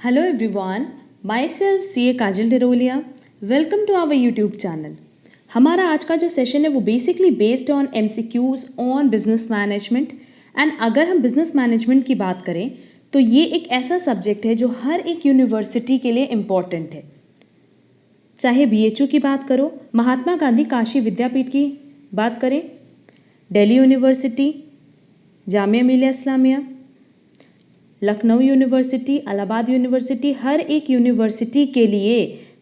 Hello everyone, myself CA Kajal Tiroliya. Welcome to our YouTube channel. हमारा आज का जो सेशन है वो basically based on MCQs on business management. And अगर हम बिजनेस मैनेजमेंट की बात करें तो ये एक ऐसा सब्जेक्ट है जो हर एक यूनिवर्सिटी के लिए इम्पॉर्टेंट है. चाहे BHU की बात करो, महात्मा गांधी काशी विद्यापीठ की बात करें, Delhi university, Jamia Millia Islamia, Lucknow university, Allahabad university, हर एक यूनिवर्सिटी के लिए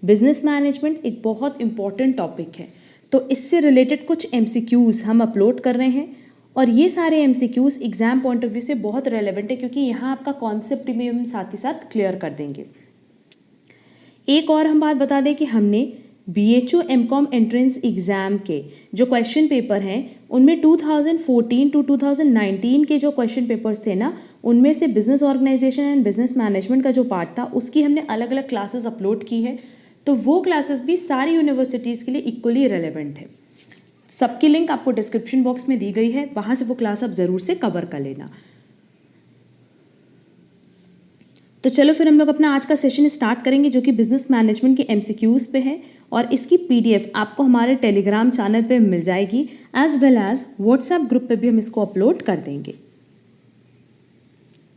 बिजनेस मैनेजमेंट एक बहुत इम्पॉर्टेंट टॉपिक है. तो इससे रिलेटेड कुछ MCQs हम अपलोड कर रहे हैं और ये सारे MCQs exam point of view से बहुत रेलेवेंट है क्योंकि यहाँ आपका कॉन्सेप्ट भी हम साथ ही साथ क्लियर कर देंगे. एक और हम बात बता दें कि हमने BHU MCOM एंट्रेंस एग्ज़ाम के जो क्वेश्चन पेपर हैं उनमें 2014 टू 2019 के जो क्वेश्चन पेपर्स थे ना, उनमें से business organisation and business management का जो पार्ट था उसकी हमने अलग अलग क्लासेस अपलोड की है. तो वो क्लासेस भी सारी यूनिवर्सिटीज़ के लिए इक्वली रेलेवेंट है. सबकी लिंक आपको डिस्क्रिप्शन बॉक्स में दी गई है, वहाँ से वो क्लास आप ज़रूर से कवर कर लेना. तो चलो फिर हम लोग अपना आज का सेशन स्टार्ट करेंगे जो कि बिजनेस मैनेजमेंट के MCQs पे है और इसकी PDF आपको हमारे टेलीग्राम चैनल पे मिल जाएगी as well as WhatsApp group पे भी हम इसको अपलोड कर देंगे.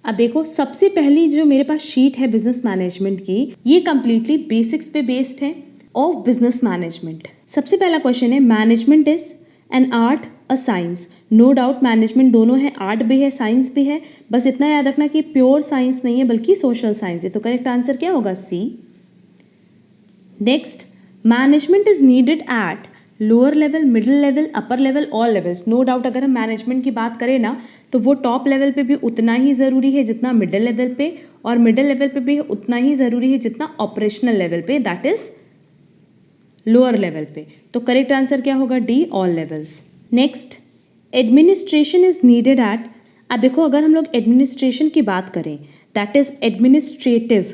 अब देखो, सबसे पहली जो मेरे पास शीट है बिजनेस मैनेजमेंट की, ये कंप्लीटली बेसिक्स पे बेस्ड है ऑफ बिजनेस मैनेजमेंट. सबसे पहला क्वेश्चन है, management is an art a science. No doubt management दोनों है, आर्ट भी है साइंस भी है. बस इतना याद रखना कि प्योर साइंस नहीं है बल्कि सोशल साइंस है. तो करेक्ट आंसर क्या होगा? C. Next, management is needed at lower level, middle level, upper level, all levels. No doubt अगर हम मैनेजमेंट की बात करें ना तो वो टॉप लेवल पे भी उतना ही ज़रूरी है जितना मिडिल लेवल पे, और मिडिल लेवल पे भी उतना ही ज़रूरी है जितना ऑपरेशनल लेवल पे, दैट इज लोअर लेवल पे. तो करेक्ट आंसर क्या होगा? D, all levels. Next, administration is needed eight. अब देखो, अगर हम लोग एडमिनिस्ट्रेशन की बात करें दैट इज एडमिनिस्ट्रेटिव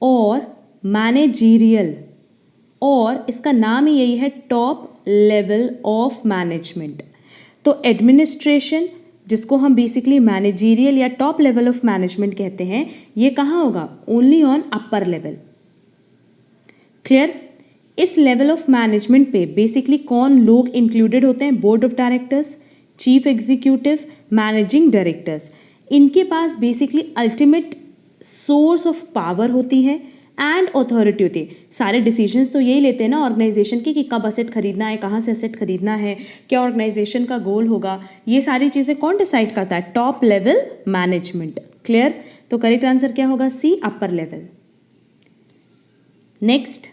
और मैनेजीरियल, और इसका नाम ही यही है टॉप लेवल ऑफ मैनेजमेंट. तो एडमिनिस्ट्रेशन जिसको हम बेसिकली मैनेजीरियल या टॉप लेवल ऑफ मैनेजमेंट कहते हैं, ये कहाँ होगा? Only on upper level. Clear? इस लेवल ऑफ मैनेजमेंट पे बेसिकली कौन लोग इंक्लूडेड होते हैं? Board of directors, chief executive, managing directors. इनके पास basically ultimate source of power होती है एंड अथॉरिटी होती है. सारे डिसीजंस तो यही लेते हैं ना ऑर्गेनाइजेशन की कि कब असेट खरीदना है, कहाँ से असेट खरीदना है, क्या ऑर्गेनाइजेशन का गोल होगा. ये सारी चीज़ें कौन डिसाइड करता है? Top level management. क्लियर? तो करेक्ट आंसर क्या होगा? C, upper level. Next,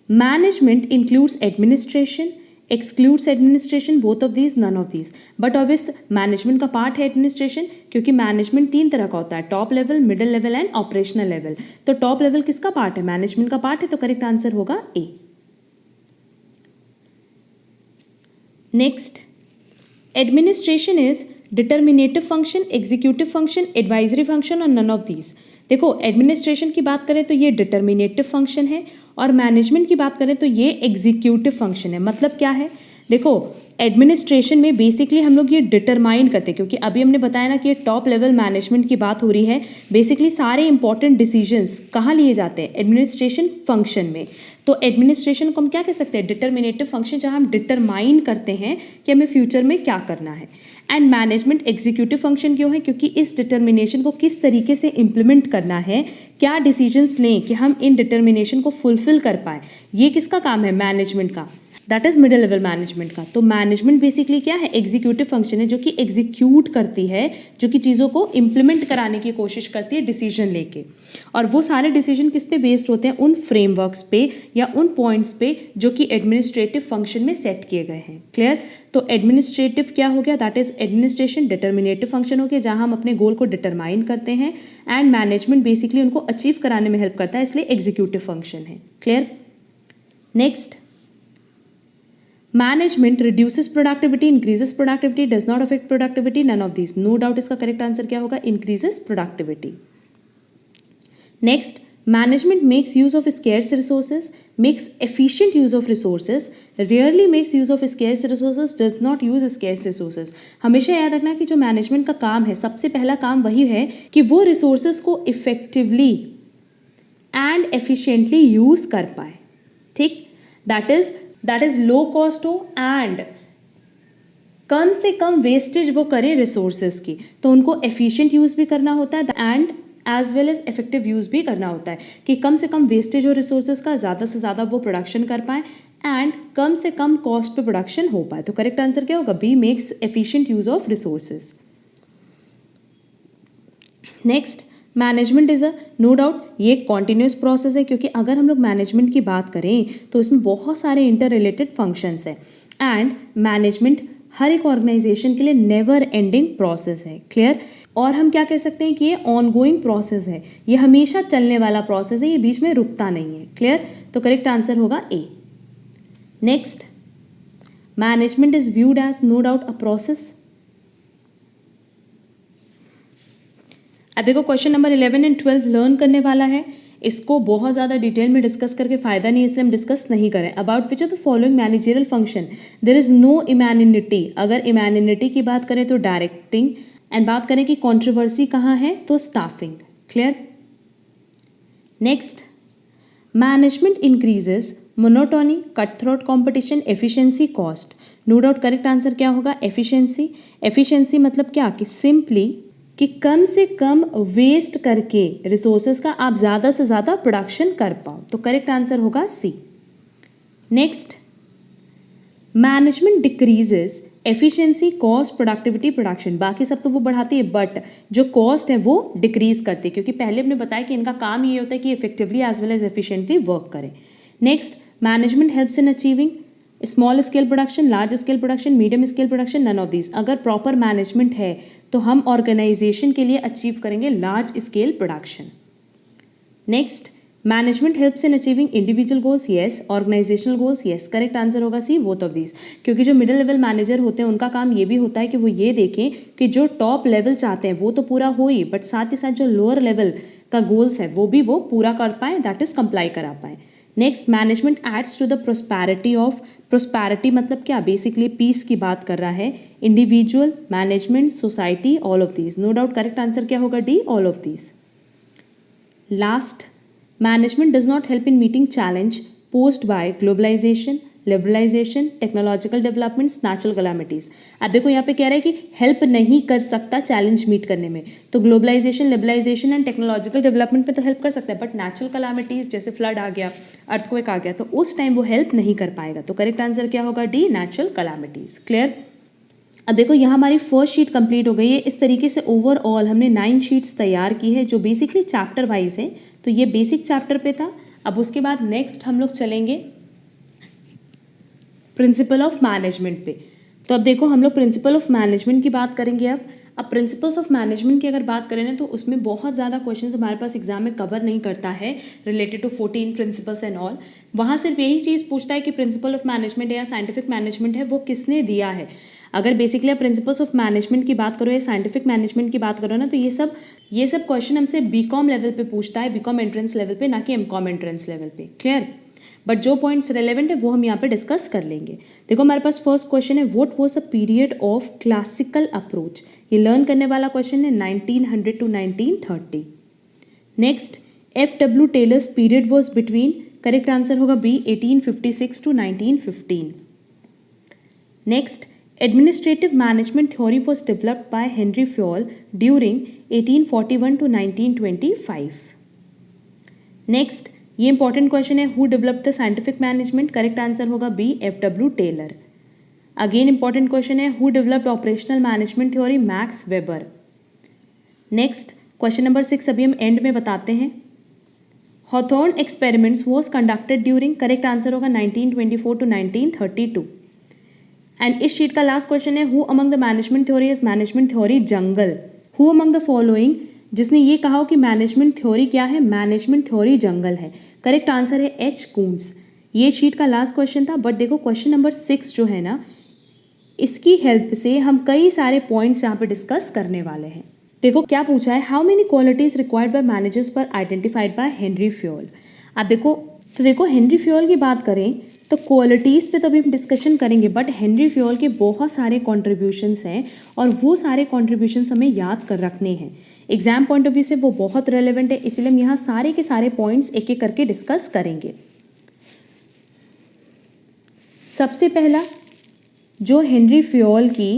management includes administration, excludes administration, both of these, none of these. But obvious management का पार्ट है एडमिनिस्ट्रेशन, क्योंकि मैनेजमेंट 3 तरह का होता है, top level, middle level and operational level. तो टॉप लेवल किसका पार्ट है? मैनेजमेंट का पार्ट है. तो करेक्ट आंसर होगा A. Next, administration is determinative function, executive function, advisory function और नन ऑफ दीज. देखो, एडमिनिस्ट्रेशन की बात करें तो ये डिटर्मिनेटिव फंक्शन है और मैनेजमेंट की बात करें तो ये एग्जीक्यूटिव फंक्शन है. मतलब क्या है? देखो, एडमिनिस्ट्रेशन में बेसिकली हम लोग ये डिटरमाइन करते हैं, क्योंकि अभी हमने बताया ना कि ये टॉप लेवल मैनेजमेंट की बात हो रही है. बेसिकली सारे इंपॉर्टेंट डिसीजंस कहाँ लिए जाते हैं? एडमिनिस्ट्रेशन फंक्शन में. तो एडमिनिस्ट्रेशन को हम क्या कह सकते हैं? डिटर्मिनेटिव फंक्शन, जहाँ हम डिटरमाइन करते हैं कि हमें फ्यूचर में क्या करना है. एंड मैनेजमेंट एग्जीक्यूटिव फंक्शन क्यों है? क्योंकि इस डिटर्मिनेशन को किस तरीके से इम्प्लीमेंट करना है, क्या डिसीजंस लें कि हम इन डिटर्मिनेशन को फुलफिल कर पाए, ये किसका काम है? मैनेजमेंट का. That is middle level management का. तो मैनेजमेंट बेसिकली क्या है? एग्जीक्यूटिव फंक्शन है जो कि एग्जीक्यूट करती है, जो कि चीज़ों को इम्प्लीमेंट कराने की कोशिश करती है डिसीजन लेके. और वो सारे डिसीजन किस पे बेस्ड होते हैं? उन फ्रेमवर्क्स पे या उन पॉइंट्स पे जो कि एडमिनिस्ट्रेटिव फंक्शन में सेट किए गए हैं. क्लियर? तो एडमिनिस्ट्रेटिव क्या हो गया? That is administration. Determinative function हो गया जहाँ हम अपने गोल को डिटरमाइन करते हैं, एंड मैनेजमेंट बेसिकली उनको अचीव कराने में हेल्प करता है, इसलिए एग्जीक्यूटिव फंक्शन है. Clear? Next, management reduces productivity, increases productivity, does not affect productivity, none of this. No doubt इसका करेक्ट आंसर क्या होगा? Increases productivity. Next, management makes use of scarce resources, makes efficient use of resources, rarely makes use of scarce resources, does not use scarce resources. हमेशा याद रखना कि जो management का काम है, सबसे पहला काम वही है कि वो रिसोर्सेज को इफेक्टिवली एंड एफिशिएंटली यूज़ कर पाए, ठीक। दैट इज़ लो कॉस्ट हो एंड कम से कम वेस्टेज वो करें रिसोर्सेज की, तो उनको एफिशिएंट यूज़ भी करना होता है and as well as effective use भी करना होता है कि कम से कम वेस्टेज हो रिसोर्सेज का, ज़्यादा से ज़्यादा वो प्रोडक्शन कर पाएँ एंड कम से कम कॉस्ट पे प्रोडक्शन हो पाए। तो करेक्ट आंसर क्या होगा? B, makes efficient use of resources. Next, management is a, no doubt ये एक कॉन्टिन्यूस प्रोसेस है, क्योंकि अगर हम लोग मैनेजमेंट की बात करें तो इसमें बहुत सारे इंटर रिलेटेड फंक्शंस हैं एंड मैनेजमेंट हर एक ऑर्गेनाइजेशन के लिए नेवर एंडिंग प्रोसेस है, क्लियर। और हम क्या कह सकते हैं कि ये ऑनगोइंग प्रोसेस है, ये हमेशा चलने वाला प्रोसेस है, ये बीच में रुकता नहीं है, क्लियर। तो करेक्ट आंसर होगा A. Next, management is viewed as no doubt a process. अब देखो क्वेश्चन नंबर 11 एंड 12 लर्न करने वाला है, इसको बहुत ज़्यादा डिटेल में डिस्कस करके फ़ायदा नहीं है, इसलिए हम डिस्कस नहीं करें। About which of the following managerial function there is no immunity. अगर इमैनिनिटी की बात करें तो डायरेक्टिंग, एंड बात करें कि कंट्रोवर्सी कहाँ है तो staffing, clear. Next, management increases monotony, cut throat competition, efficiency, cost. No doubt correct answer क्या होगा? एफिशिएंसी। एफिशिएंसी मतलब क्या कि सिंपली कि कम से कम वेस्ट करके रिसोर्सेज का आप ज़्यादा से ज़्यादा प्रोडक्शन कर पाओ, तो करेक्ट आंसर होगा C. Next, management decreases efficiency, cost, productivity, production. बाकी सब तो वो बढ़ाती है बट जो कॉस्ट है वो डिक्रीज करती है, क्योंकि पहले हमने बताया कि इनका काम ये होता है कि effectively as well as efficiently work करें। Next, management helps in achieving small scale production, large scale production, medium scale production, none of these. अगर प्रॉपर मैनेजमेंट है तो हम ऑर्गेनाइजेशन के लिए अचीव करेंगे large scale production. Next, management helps in achieving individual goals, yes. Organizational goals, yes. Correct answer होगा C, both of these. क्योंकि जो मिडिल लेवल मैनेजर होते हैं उनका काम ये भी होता है कि वो ये देखें कि जो टॉप लेवल चाहते हैं वो तो पूरा हो ही, बट साथ ही साथ जो लोअर लेवल का गोल्स है वो पूरा कर पाएँ, दैट इज कंप्लाई करा पाएँ। Next, management aids to the prosperity of, prosperity मतलब क्या? बेसिकली पीस की बात कर रहा है, individual, management, society, all of these. No doubt correct answer क्या होगा? D, all of these. Last, management does not help in meeting challenge posed by globalisation, liberalisation, technological developments, natural calamities. अब देखो यहाँ पे कह रहा है कि हेल्प नहीं कर सकता चैलेंज मीट करने में, तो globalisation, liberalisation and technological development पे तो हेल्प कर सकता है, बट नेचुरल कैलामिटीज़ जैसे फ्लड आ गया, अर्थक्वेक आ गया, तो उस टाइम वो हेल्प नहीं कर पाएगा। तो करेक्ट आंसर क्या होगा? D, natural calamities, clear. अब देखो यहाँ हमारी फर्स्ट शीट कंप्लीट हो गई है। इस तरीके से ओवरऑल हमने 9 शीट्स तैयार की है जो बेसिकली चैप्टर वाइज है, तो ये बेसिक चैप्टर पे था। अब उसके बाद नेक्स्ट हम लोग चलेंगे प्रिंसिपल ऑफ मैनेजमेंट पे। तो अब देखो हम लोग प्रिंसिपल ऑफ मैनेजमेंट की बात करेंगे। अब प्रिंसिपल्स ऑफ मैनेजमेंट की अगर बात करें ना तो उसमें बहुत ज़्यादा क्वेश्चंस हमारे पास एग्जाम में कवर नहीं करता है related to 14 principles and all. वहाँ सिर्फ यही चीज़ पूछता है कि प्रिंसिपल ऑफ मैनेजमेंट या साइंटिफिक मैनेजमेंट है वो किसने दिया है। अगर बेसिकली आप प्रिंसिपल्स ऑफ मैनेजमेंट की बात करो या साइंटिफिक मैनेजमेंट की बात करो ना, तो ये सब क्वेश्चन हमसे बीकॉम लेवल पे पूछता है, बीकॉम एंट्रेंस लेवल पे, ना कि एमकॉम एंट्रेंस लेवल पे, क्लियर। बट जो पॉइंट्स रेलेवेंट है वो हम यहाँ पे डिस्कस कर लेंगे। देखो हमारे पास फर्स्ट क्वेश्चन है, what was a period of classical approach. ये लर्न करने वाला क्वेश्चन है 1900 to 1930। Next, F.W. Taylor's period was between, correct answer होगा B, 1856 to 1915। Next, administrative management theory was developed by Henry Fayol during 1841 to 1925। Next, ये important question है, who developed the scientific management, correct answer होगा B, F.W. Taylor. Again important question है, who developed operational management theory, max weber. Next, question number 6 अभी हम and में बताते हैं। Hawthorne experiments was conducted during, correct answer होगा 1924 to 1932। And इस sheet का लास्ट क्वेश्चन है, who among the management theory is management theory jungle. Who among the following, जिसने ये कहा हो कि मैनेजमेंट थ्योरी क्या है, मैनेजमेंट थ्योरी जंगल है, करेक्ट आंसर है एच कूंट्स। ये शीट का लास्ट क्वेश्चन था। बट देखो क्वेश्चन नंबर 6 जो है ना, इसकी हेल्प से हम कई सारे पॉइंट्स यहाँ पे डिस्कस करने वाले हैं। देखो क्या पूछा है, how many qualities required by managers for identified by Henry Fayol. आप देखो, तो देखो हेनरी फ्योल की बात करें तो क्वालिटीज़ पे तो अभी हम डिस्कशन करेंगे, बट हेनरी फ्योल के बहुत सारे कॉन्ट्रीब्यूशंस हैं और वो सारे कॉन्ट्रीब्यूशंस हमें याद कर रखने हैं। एग्जाम पॉइंट ऑफ व्यू से वो बहुत रेलेवेंट है, इसलिए हम यहाँ सारे के सारे पॉइंट्स एक एक करके डिस्कस करेंगे। सबसे पहला जो हेनरी फ्योल की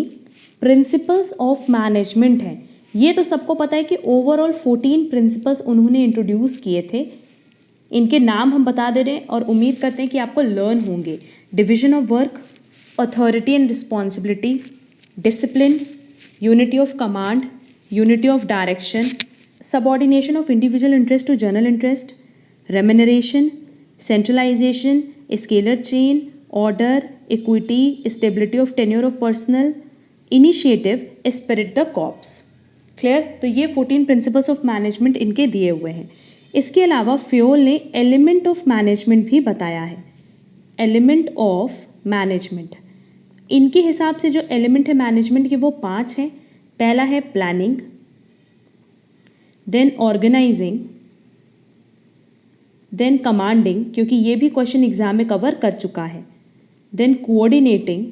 प्रिंसिपल्स ऑफ मैनेजमेंट है, ये तो सबको पता है कि ओवरऑल 14 प्रिंसिपल्स उन्होंने इंट्रोड्यूस किए थे। इनके नाम हम बता दे रहे हैं और उम्मीद करते हैं कि आपको लर्न होंगे। Division of work, authority and responsibility, discipline, unity of command, unity of direction, subordination of individual interest to general interest, remuneration, centralisation, scalar chain, order, equity, stability of tenure of personnel, initiative, spirit de corps. Clear? तो ये 14 principles of management इनके दिए हुए हैं। इसके अलावा Fayol ने element of management भी बताया है। एलिमेंट ऑफ मैनेजमेंट, इनके हिसाब से जो एलिमेंट है मैनेजमेंट के वो 5 हैं। पहला है planning, then organising, then commanding, क्योंकि ये भी क्वेश्चन एग्जाम में कवर कर चुका है, देन कोऑर्डिनेटिंग,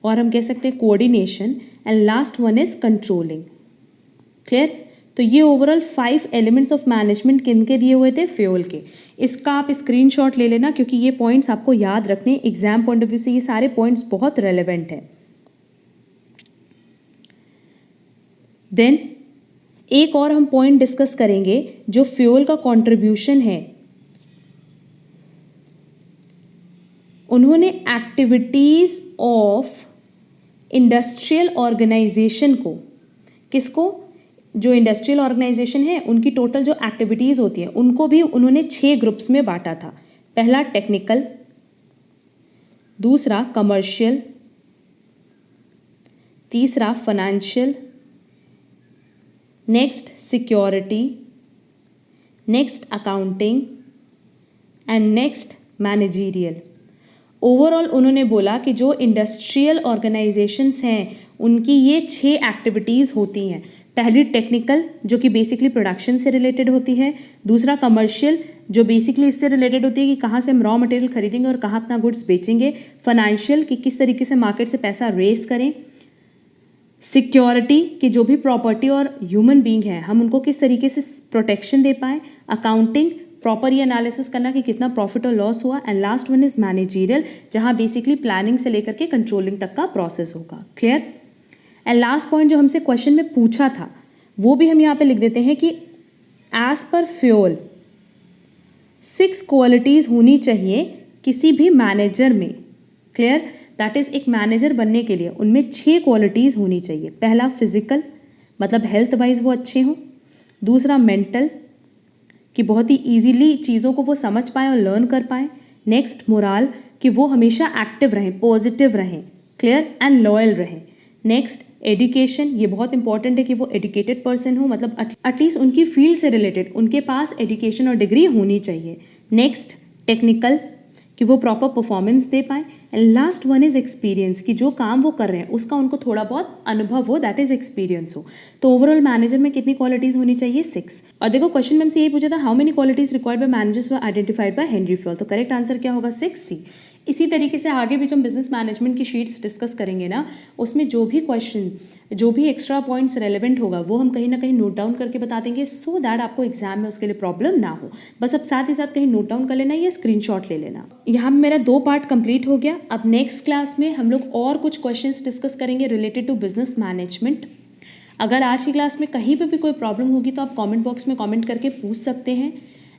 और हम कह सकते हैं coordination, and last one is controlling. Clear? तो ये ओवरऑल 5 एलिमेंट्स ऑफ मैनेजमेंट किनके दिए हुए थे? फ्योल के। इसका आप स्क्रीनशॉट ले लेना, क्योंकि ये पॉइंट्स आपको याद रखने एग्जाम पॉइंट ऑफ व्यू से, ये सारे पॉइंट्स बहुत रेलेवेंट हैं। देन एक और हम पॉइंट डिस्कस करेंगे जो फ्योल का कंट्रीब्यूशन है। उन्होंने एक्टिविटीज ऑफ इंडस्ट्रियल ऑर्गेनाइजेशन को, किसको? जो इंडस्ट्रियल ऑर्गेनाइजेशन है उनकी टोटल जो एक्टिविटीज़ होती हैं उनको भी उन्होंने 6 ग्रुप्स में बांटा था। पहला टेक्निकल, दूसरा कमर्शियल, तीसरा financial, next security, next accounting and next managerial. Overall उन्होंने बोला कि जो इंडस्ट्रियल ऑर्गेनाइजेशंस हैं उनकी ये 6 एक्टिविटीज़ होती हैं। पहली टेक्निकल, जो कि बेसिकली प्रोडक्शन से रिलेटेड होती है। दूसरा कमर्शियल, जो बेसिकली इससे रिलेटेड होती है कि कहाँ से हम रॉ मटेरियल खरीदेंगे और कहाँ अपना गुड्स बेचेंगे। फाइनेंशियल, कि किस तरीके से मार्केट से पैसा रेस करें। सिक्योरिटी, कि जो भी प्रॉपर्टी और ह्यूमन बीइंग है हम उनको किस तरीके से प्रोटेक्शन दे पाएँ। अकाउंटिंग, प्रॉपर ये एनालिसिस करना कि कितना प्रॉफिट और लॉस हुआ। And last one is managerial, जहाँ बेसिकली प्लानिंग से लेकर के कंट्रोलिंग तक का प्रोसेस होगा। क्लियर? एंड लास्ट पॉइंट जो हमसे क्वेश्चन में पूछा था वो भी हम यहाँ पे लिख देते हैं कि एज पर फ्योल 6 क्वालिटीज़ होनी चाहिए किसी भी मैनेजर में। क्लियर? दैट इज़ एक मैनेजर बनने के लिए उनमें 6 क्वालिटीज़ होनी चाहिए। पहला फिजिकल, मतलब हेल्थ वाइज वो अच्छे हों। दूसरा मेंटल, कि बहुत ही ईजीली चीज़ों को वो समझ पाएँ और लर्न कर पाएँ। नेक्स्ट मोरल, कि वो हमेशा एक्टिव रहें, पॉजिटिव रहें। क्लियर? एंड लॉयल रहें। नेक्स्ट एजुकेशन, ये बहुत इंपॉर्टेंट है कि वो एजुकेटेड पर्सन हो, मतलब एटलीस्ट उनकी फील्ड से रिलेटेड उनके पास एजुकेशन और डिग्री होनी चाहिए। नेक्स्ट टेक्निकल, कि वो प्रॉपर परफॉर्मेंस दे पाएँ। And last one is experience, कि जो काम वो कर रहे हैं उसका उनको थोड़ा बहुत अनुभव हो, दैट इज़ एक्सपीरियंस हो। तो ओवरऑल मैनेजर में कितनी क्वालिटीज़ होनी चाहिए? 6। और देखो क्वेश्चन में हमसे यही पूछा था, how many qualities required by managers were identified by Henry Fayol. तो करेक्ट आंसर क्या होगा? 6C। इसी तरीके से आगे भी जो हम बिजनेस मैनेजमेंट की शीट्स डिस्कस करेंगे ना, उसमें जो भी क्वेश्चन, जो भी एक्स्ट्रा पॉइंट्स रेलेवेंट होगा वो हम कहीं ना कहीं नोट डाउन करके बता देंगे, सो दैट आपको एग्जाम में उसके लिए प्रॉब्लम ना हो। बस अब साथ ही साथ कहीं नोट डाउन कर लेना या स्क्रीनशॉट ले लेना। यहाँ मेरा 2 पार्ट कंप्लीट हो गया। अब नेक्स्ट क्लास में हम लोग और कुछ क्वेश्चंस डिस्कस करेंगे रिलेटेड टू बिजनेस मैनेजमेंट। अगर आज की क्लास में कहीं पर भी कोई प्रॉब्लम होगी तो आप कॉमेंट बॉक्स में कॉमेंट करके पूछ सकते हैं।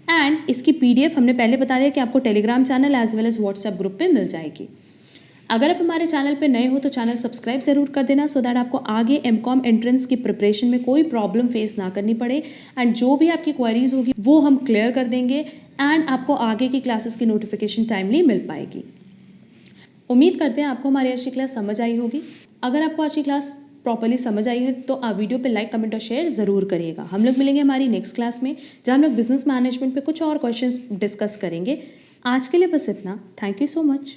एंड इसकी PDF हमने पहले बता दिया कि आपको Telegram channel as well as WhatsApp group पे मिल जाएगी। अगर आप हमारे चैनल पे नए हो तो चैनल सब्सक्राइब ज़रूर कर देना, सो दैट आपको आगे MCOM एंट्रेंस की प्रिपरेशन में कोई प्रॉब्लम फेस ना करनी पड़े। एंड जो भी आपकी क्वेरीज होगी वो हम क्लियर कर देंगे एंड आपको आगे की क्लासेस की नोटिफिकेशन टाइमली मिल पाएगी। उम्मीद करते हैं आपको हमारी आज की क्लास समझ आई होगी। अगर आपको आज की क्लास प्रॉपर्ली समझ आई है तो आप वीडियो पे लाइक, कमेंट और शेयर ज़रूर करिएगा। हम लोग मिलेंगे हमारी नेक्स्ट क्लास में, जहाँ हम लोग बिजनेस मैनेजमेंट पे कुछ और क्वेश्चंस डिस्कस करेंगे। आज के लिए बस इतना। Thank you so much.